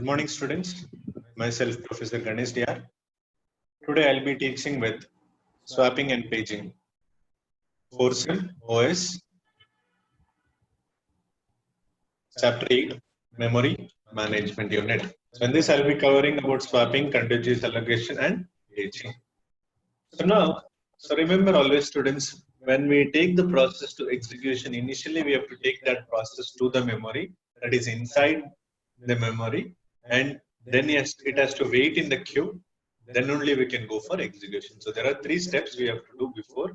Good morning, students. Myself, Professor Ganesh Diyar. Today, I'll be teaching with swapping and paging. Forcem OS, Chapter 8, Memory Management Unit. So, in this, I'll be covering about swapping, contiguous allocation, and paging. So remember always, students, when we take the process to execution, initially we have to take that process to the memory, that is inside the memory, and then yes, it has to wait in the queue. Then only we can go for execution. So there are 3 steps we have to do before.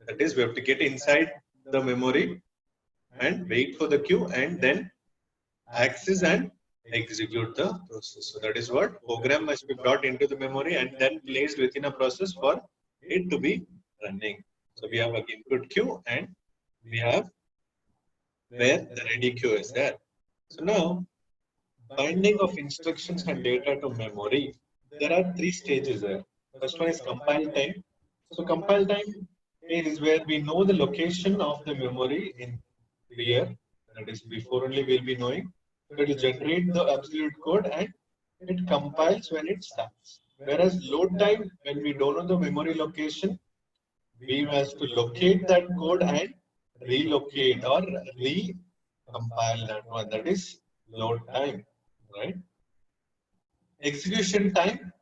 That is, we have to get inside the memory and wait for the queue, and then access and execute the process. So that is what program must be brought into the memory and then placed within a process for it to be running. So we have an input queue and we have where the ready queue is there. So now, binding of instructions and data to memory, there are 3 stages there. First one is compile time. So compile time is where we know the location of the memory in here. That is, before only we'll be knowing. So it will generate the absolute code and it compiles when it starts. Whereas load time, when we don't know the memory location, we have to locate that code and relocate or recompile that one. That is load time, right? Execution time,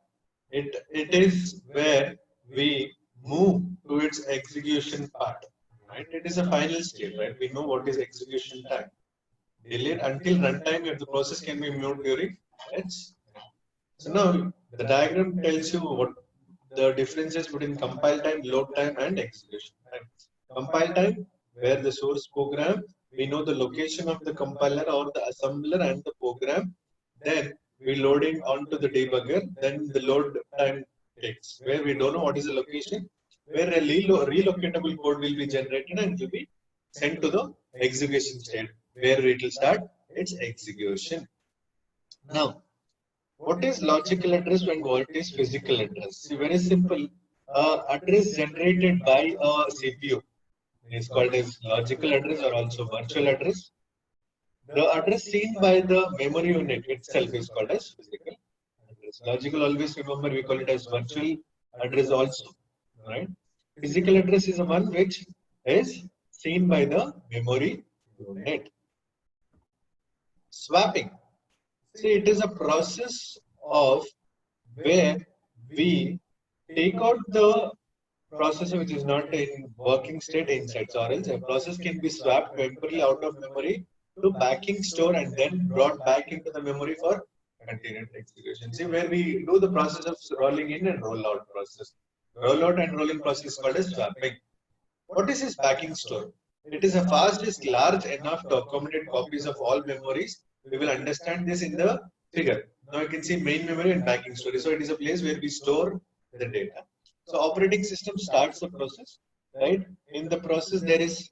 it is where we move to its execution part, right? It is a final state, right? We know what is execution time. Delayed until runtime if the process can be moved during its. So now the diagram tells you what the differences between compile time, load time, and execution time. Compile time, where the source program, we know the location of the compiler or the assembler and the program. Then we loading onto the debugger. Then the load time takes, where we don't know what is the location, where a relocatable code will be generated and will be sent to the execution state, where it will start its execution. Now, what is logical address and what is physical address? See, very simple. Address generated by a CPU is called as logical address or also virtual address. The address seen by the memory unit itself is called as physical address. Logical, always remember, we call it as virtual address also, right? Physical address is the one which is seen by the memory unit. Swapping. See, it is a process of where we take out the processor which is not in working state inside, or else a process can be swapped temporarily out of memory to backing store and then brought back into the memory for continued execution. See, where we do the process of rolling in and roll out process. Rollout and rolling process is called as swapping. What is this backing store? It is a fast disk large enough to accommodate copies of all memories. We will understand this in the figure. Now you can see main memory and backing store. So it is a place where we store the data. So operating system starts the process, right? In the process, there is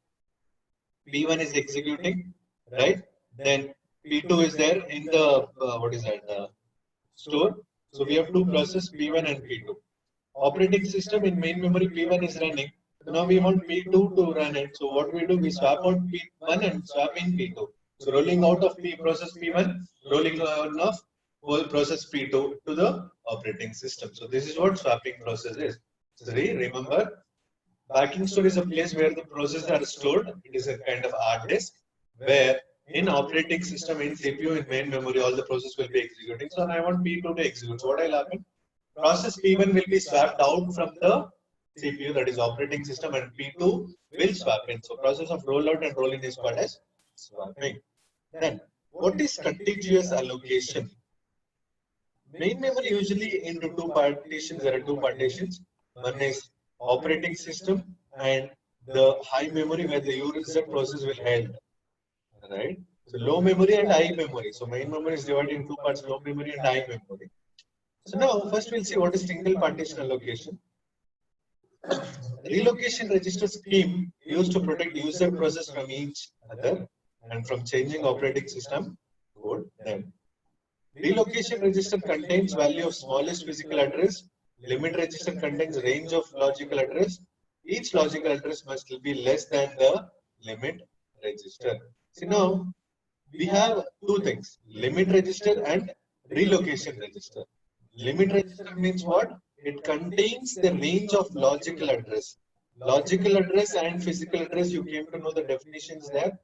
P1 is executing, right? Then P2 is there in the store. So we have two processes, P1 and P2. Operating system in main memory P1 is running. So now we want P2 to run it. So what we do, we swap out P1 and swap in P2. So rolling out of process P1, rolling on of whole process P2 to the operating system. So this is what swapping process is. So remember, backing store is a place where the processes are stored. It is a kind of hard disk where in operating system, in CPU, in main memory, all the processes will be executing. So I want P2 to execute. So what will happen? Process P1 will be swapped out from the CPU, that is operating system, and P2 will swap in. So process of rollout and rolling is called as swapping. Then what is contiguous allocation? Main memory usually into two partitions. There are two partitions. One is operating system and the high memory where the user process will held. Right? So low memory and high memory. So main memory is divided in two parts, low memory and high memory. So now first we'll see what is single partition allocation. Relocation register scheme used to protect user process from each other and from changing operating system code. Then relocation register contains value of smallest physical address. Limit register contains range of logical address. Each logical address must be less than the limit register. See now we have two things, limit register and relocation register. Limit register means what? It contains the range of logical address. Logical address and physical address, you came to know the definitions there.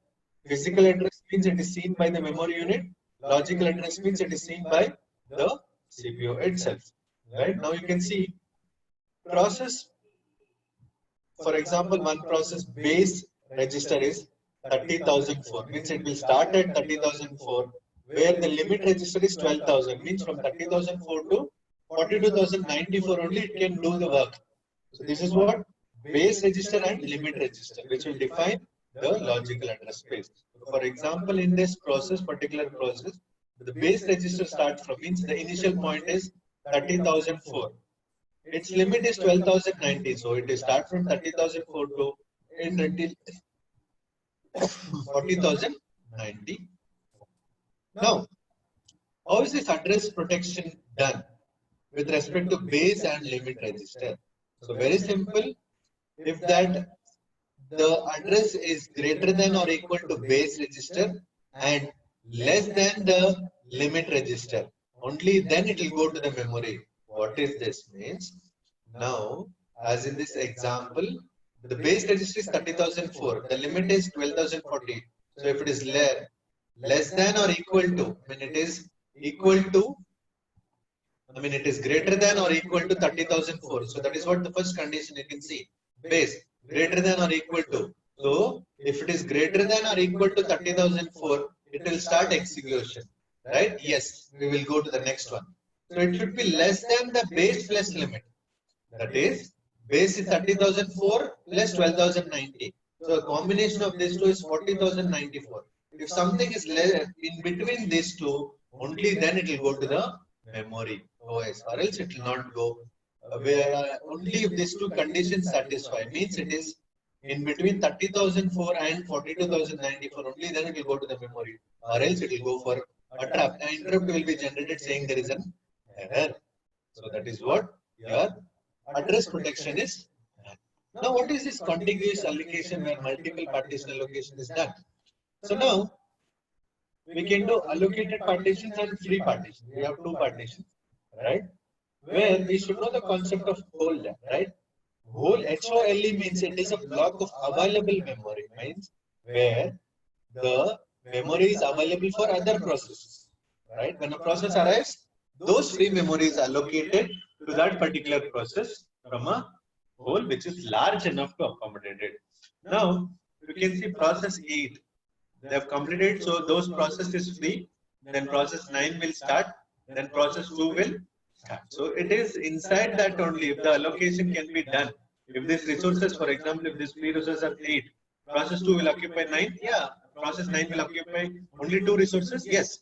Physical address means it is seen by the memory unit. Logical address means it is seen by the CPU itself. Right? Now you can see process. For example, one process base register is 30,004, means it will start at 30,004, where the limit register is 12,000, means from 30,004 to 42,094 only it can do the work. So this is what base register and limit register, which will define the logical address space. So for example, in this process, particular process, the base register starts from, means the initial point is 30,004. Its limit is 12,090, so it will start from 30,004 to end until 40,090. Now, how is this address protection done with respect to base and limit register? So very simple. If that the address is greater than or equal to base register and less than the limit register, only then it will go to the memory. What is this means? Now, as in this example, the base register is 30,004. The limit is 12,040. So if it is less than or equal to, it is equal to, it is greater than or equal to 30,004. So that is what the first condition you can see. Base greater than or equal to. So if it is greater than or equal to 30,004, it will start execution. Right? Yes, we will go to the next one. So it should be less than the base plus limit. That is, base is 30,004 plus 12,090. So a combination of these two is 40,094. If something is in between these two, only then it will go to the memory OS, or else it will not go. Where only if these two conditions satisfy, means it is in between 30,004 and 42,094, only then it will go to the memory, or else it will go for a trap. An interrupt will be generated saying there is an error. So that is what your address protection is. Now, what is this contiguous allocation where multiple partition allocation is done? So now we can do allocated partitions and free partitions. We have two partitions, right? Where we should know the concept of whole, right? Whole HOLE means it is a block of available memory, means where the memory is available for other processes, right? When a process arrives, those free memory is allocated to that particular process from a whole which is large enough to accommodate it. Now, you can see process 8. They have completed, so those process is free. Then process 9 will start. Then process 2 will start. So it is inside that only if the allocation can be done. If these resources, for example, if these free resources are 8, process 2 will occupy 9. Yeah, process 9 will occupy only 2 resources. Yes.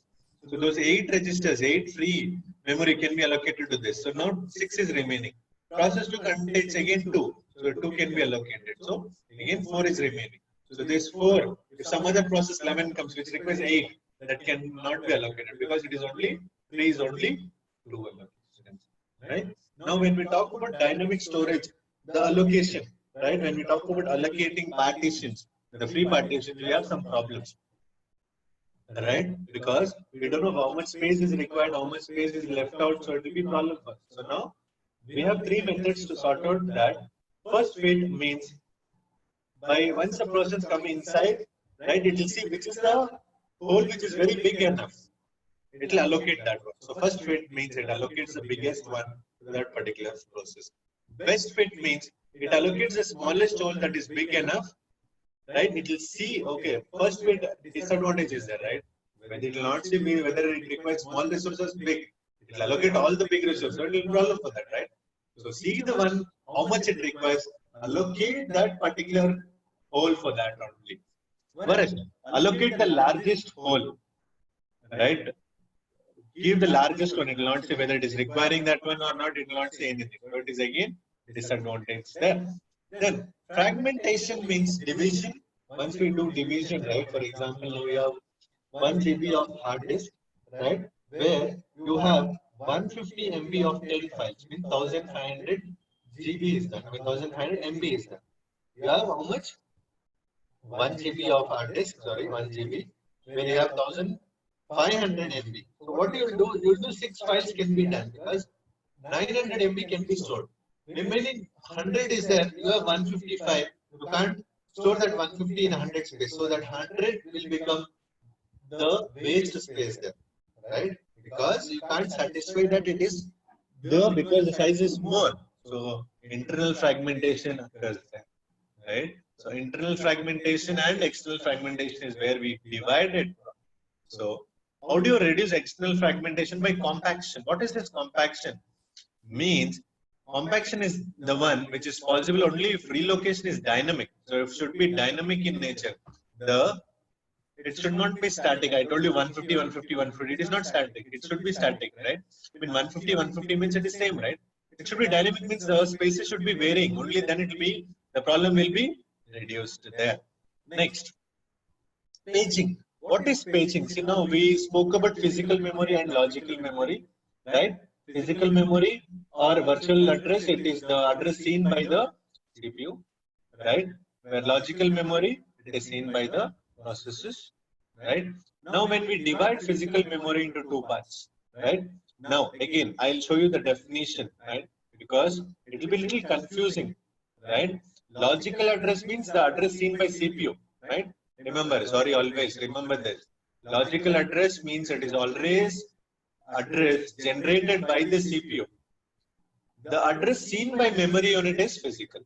So those 8 registers, 8 free memory can be allocated to this. So now 6 is remaining. Process 2 contains again 2. So 2 can be allocated. So again 4 is remaining. So this 4, if some other process 11 comes which requires 8, that cannot be allocated because it is only 3 is only 2 allocations. Right? Now when we talk about dynamic storage, the allocation, right? When we talk about allocating partitions, the free partitions, we have some problems. Right? Because we don't know how much space is required, how much space is left out, so it will be a problem for us. So now we have 3 methods to sort out that. First fit means by once a process comes inside, right, it will see which is the hole which is very big enough. It will allocate that one. So first fit means it allocates the biggest one to that particular process. Best fit means it allocates the smallest hole that is big enough. Right, it will see, okay, first fit disadvantage is there, right? Whether it will not see whether it requires small resources, big. It will allocate all the big resources. So it will be a problem for that, right? So see the one, how much it requires, allocate that particular hole for that only. Whereas allocate the largest hole, right? Give the largest one, it will not say whether it is requiring that one or not, it will not say anything. So it is again disadvantage there. Then fragmentation means division. Once we do division, right? For example, now we have 1 GB of hard disk, right? Where you have 150 MB of tail files, means 1500 GB is that, 1500 MB is that. You have how much? 1 GB of hard disk, sorry, 1 GB, where you have 500 MB. So what you'll do, you'll do 6 files can be done because 900 MB can be stored. Remaining 100 is there, you have 155. You can't store that 150 in 100 space. So that 100 will become the waste space there, right? Because you can't satisfy that it is there because the size is more. So internal fragmentation occurs there, right? So internal fragmentation and external fragmentation is where we divide it. So how do you reduce external fragmentation? By compaction. What is this compaction? Means compaction is the one which is possible only if relocation is dynamic. So it should be dynamic in nature. It should not be static. I told you 150, 150, 150. It is not static. It should be static, right? I mean 150, 150 means it is same, right? It should be dynamic means the spaces should be varying. Only then it will be, the problem will be reduced there. Next, paging. What is paging? See, now we spoke about physical memory and logical memory, right? Physical memory or virtual address, it is the address seen by the CPU, right? Where logical memory, it is seen by the processes, right? Now, when we divide physical memory into two parts, right? Now, again, I'll show you the definition, right? Because it will be a little confusing, right? Logical address means the address seen by CPU, right? Remember, sorry, always remember this. Logical address means it is always address generated by the CPU. The address seen by memory unit is physical,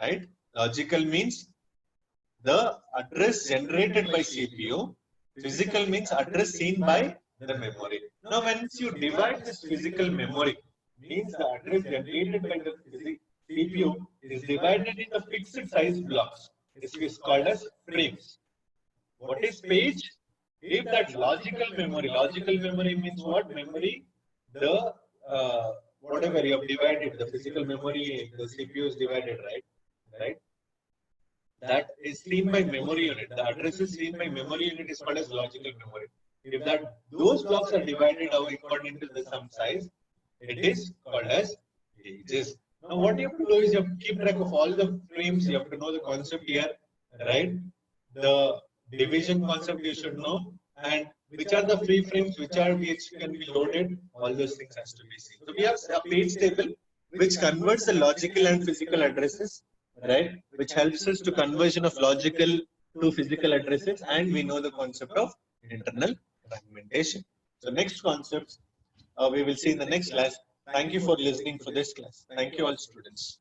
right? Logical means the address generated by CPU. Physical means address seen by the memory. Now, once you divide this physical memory, means the address generated by the CPU is divided into fixed size blocks. This is called as frames. What is page? If that logical memory means what? Memory, the whatever you have divided, the physical memory, the CPU is divided, right? That is seen by memory unit. The address is seen by memory unit is called as logical memory. If that those blocks are divided out according to the some size, it is called as pages. Now what you have to do is you have to keep track of all the frames. You have to know the concept here, right? The division concept you should know, and which are the free frames, which can be loaded. All those things has to be seen. So we have a page table which converts the logical and physical addresses, right? Which helps us to conversion of logical to physical addresses, and we know the concept of internal fragmentation. So next concepts we will see in the next class. Thank you for listening for this class. Thank you all students.